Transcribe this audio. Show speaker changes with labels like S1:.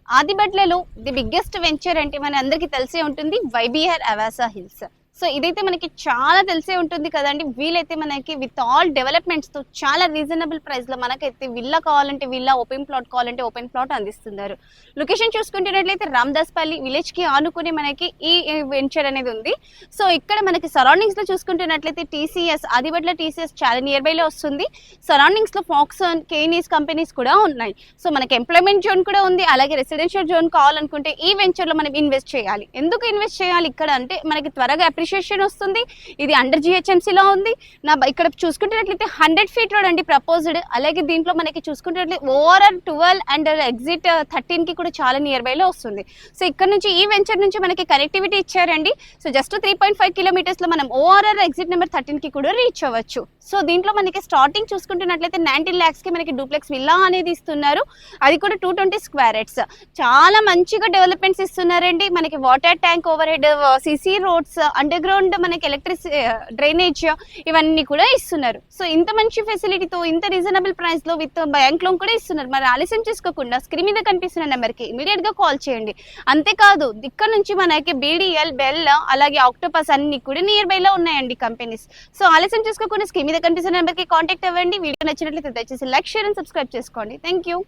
S1: ఆదిబట్లలో the biggest venture అంటే మన అందరికీ తెలిసే ఉంటుంది వైబీఆర్ అవాసా హిల్స్. సో ఇదైతే మనకి చాలా తెలిసే ఉంటుంది కదండి. వీలైతే మనకి విత్ ఆల్ డెవలప్మెంట్స్ తో చాలా రీజనబుల్ ప్రైస్ లో మనకైతే విల్లా కావాలంటే విల్లా, ఓపెన్ ప్లాట్ కావాలంటే ఓపెన్ ప్లాట్ అందిస్తున్నారు. లొకేషన్ చూసుకుంటున్నట్లయితే రామదాస్పల్లి విలేజ్ కి ఆనుకుని మనకి ఈ వెంచర్ అనేది ఉంది. సో ఇక్కడ మనకి సరౌండింగ్స్ లో చూసుకుంటున్నట్లయితే టీసీఎస్, ఆదిబట్ల టీసీఎస్ చాలా నియర్ బై లో వస్తుంది. సరౌండింగ్స్ లో ఫాక్సన్, కేనీస్ కంపెనీస్ కూడా ఉన్నాయి. సో మనకి ఎంప్లాయ్మెంట్ జోన్ కూడా ఉంది. అలాగే రెసిడెన్షియల్ జోన్ కావాలనుకుంటే ఈ వెంచర్ లో మనం ఇన్వెస్ట్ చేయాలి. ఎందుకు ఇన్వెస్ట్ చేయాలి ఇక్కడ అంటే మనకి త్వరగా అప్రిషియేషన్ వస్తుంది. ఇది అండర్ జిహెచ్ఎంసీ లో ఉంది. ఇక్కడ చూసుకుంటున్నట్లయితే 100 feet రోడ్ అండి ప్రపోజ్డ్. అలాగే దీంట్లో మనకి చూసుకుంటున్నట్లయితే ఓఆర్ఆర్ 12 అండ్ ఎగ్జిట్ 13 కి కూడా చాలా నియర్ బై లో వస్తుంది. సో ఇక్కడ నుంచి ఈ వెంచర్ నుంచి మనకి కనెక్టివిటీ ఇచ్చారండి. సో జస్ట్ 3.5 kilometers లో మనం ఓఆర్ఆర్ ఎగ్జిట్ నెంబర్ 13 కి కూడా రీచ్ అవ్వచ్చు. సో దీంట్లో మనకి స్టార్టింగ్ చూసుకుంటున్నట్లయితే 19 lakhs కి మనకి డూప్లెక్స్ విల్లా అనేది ఇస్తున్నారు. అది కూడా 220 square yards. చాలా మంచిగా డెవలప్మెంట్స్ ఇస్తున్నారండి. మనకి water tank, over head, CC roads, under ground మనకి ఎలక్ట్రిసిటీ, డ్రైనేజ్ ఇవన్నీ కూడా ఇస్తున్నారు. సో ఇంత మంచి ఫెసిలిటీతో ఇంత రీజనబుల్ ప్రైస్ లో విత్ బ్యాంక్ లోన్ కూడా ఇస్తున్నారు. మరి ఆలస్యం చేసుకోకుండా స్క్రీన్ మీద కనిపిస్తున్న నెంబర్ కి ఇమీడియట్ గా కాల్ చేయండి. అంతేకాదు ఇక్కడ నుంచి మనకి బీడీఎల్, బెల్, అలాగే ఆక్టోపస్ అన్ని కూడా నియర్ బై లో ఉన్నాయండి కంపెనీస్. సో ఆలస్యం చేసుకోకుండా స్క్రీన్ మీద కనిపిస్తున్న నెంబర్ కి కాంటాక్ట్ అవ్వండి. వీడియో నచ్చినట్లయితే దయచేసి లైక్, షేర్ అండ్ సబ్స్క్రైబ్ చేసుకోండి. Thank you.